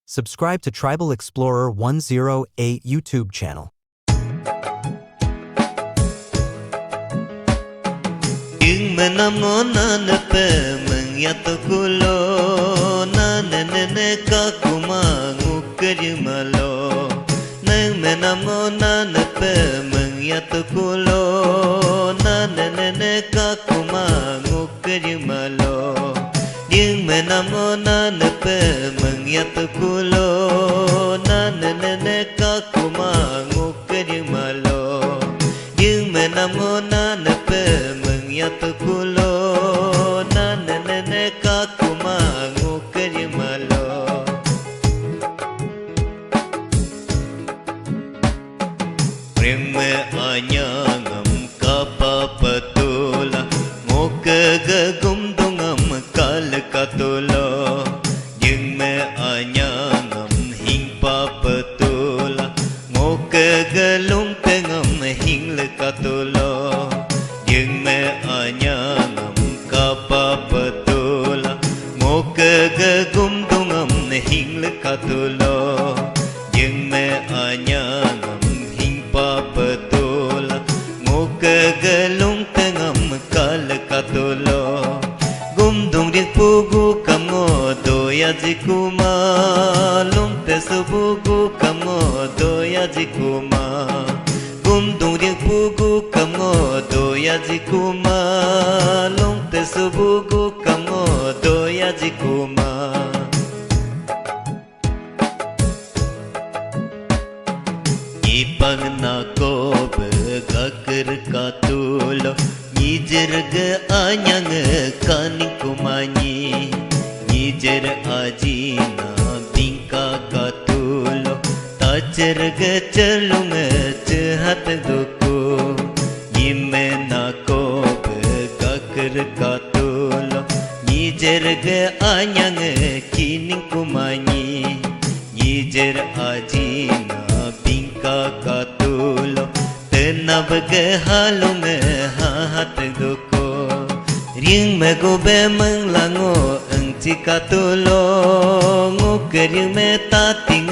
Subscribe to Tribal Explorer 108 YouTube channel. Yung manamo na napamang yatukulo na nananaka kumangukariumalo. Nang manamo na napamang yatukulo na nananaka kumangukariumalo. Yung manamo na napamang yatukulo na nananaka kumangukariumalo. Yung manamo na napamang yatukulo na nananaka kumangukariumalo. Prema anyangam kapapatula ngokagagumdungam kalakatula. Yung anyangam hingpapatula ngokagalungtengam hinglakatula. Yung anyangam kapapatula ngokagagumdungam hinglakatula. Yung anyangam hingpapatula ngokagalungtengam kalakatula. Gumdung dik pugu kamo doya jikuma lungte subugu kamo doya jikuma. Gumdung dik pugu kamo doya jikuma lungte subugu kamo doya jikuma. Ipang nako begakar katulo Nijerga anyang kaning kumanyi. Nijer ajina bingka katulo tajerga chalung cehat duku. Yime nako begakar katulo Nijerga anyang kining kumanyi. Nijer ajina bingka katulo tenab halung hat duko. Ring mego be manglango angci katulo ngukeri me tating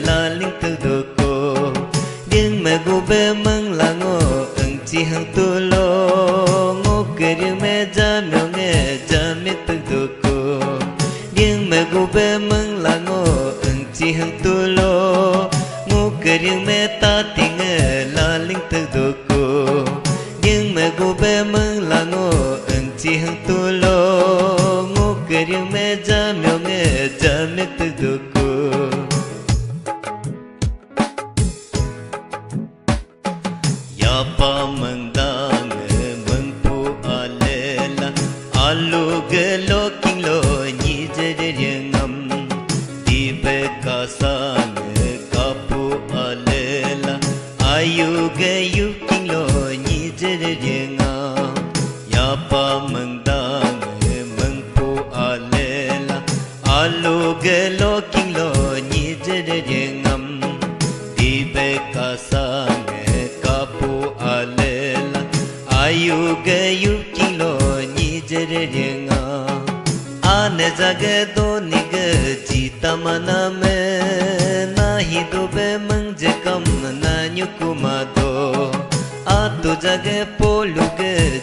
laling duko. Ring mego be manglango angci hang tulo ngukeri me jamyong jamit duko. Ring mego be manglango angci hang tulo ngukeri me tating laling duko. Ring mego be manglango angci hang tulo ngukeri me jamyong jamit duko. Yapa mangdang mangpu alela alu gelo kinglo nyijerengam dibe kasang kapu alela ayu gayu kinglo nyijerengam. Yapa mangdang mangpu alela alu gelo kinglo nyijerengam dibe kasang kapu alela ayu gayu kinglo nyijerengam. Ane jage do nig jita mana me nahi dobe mangje kam na nyukuma do. Atu jage polug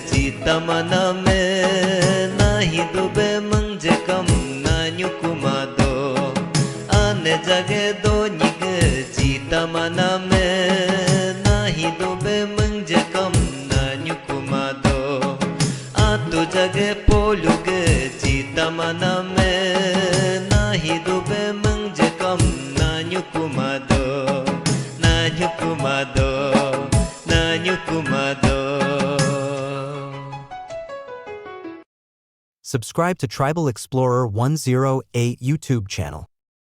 jita mana me nahi dobe mangje kam na nyukuma do. Ane jage do nig jita mana me nahi dobe mangje kam na nyukuma do. Atu jage polug jita mana me nahi dobe mangje kam na nyukuma do. Na nyukuma do, na nyukuma do. Subscribe to Tribal Explorer 108 YouTube channel.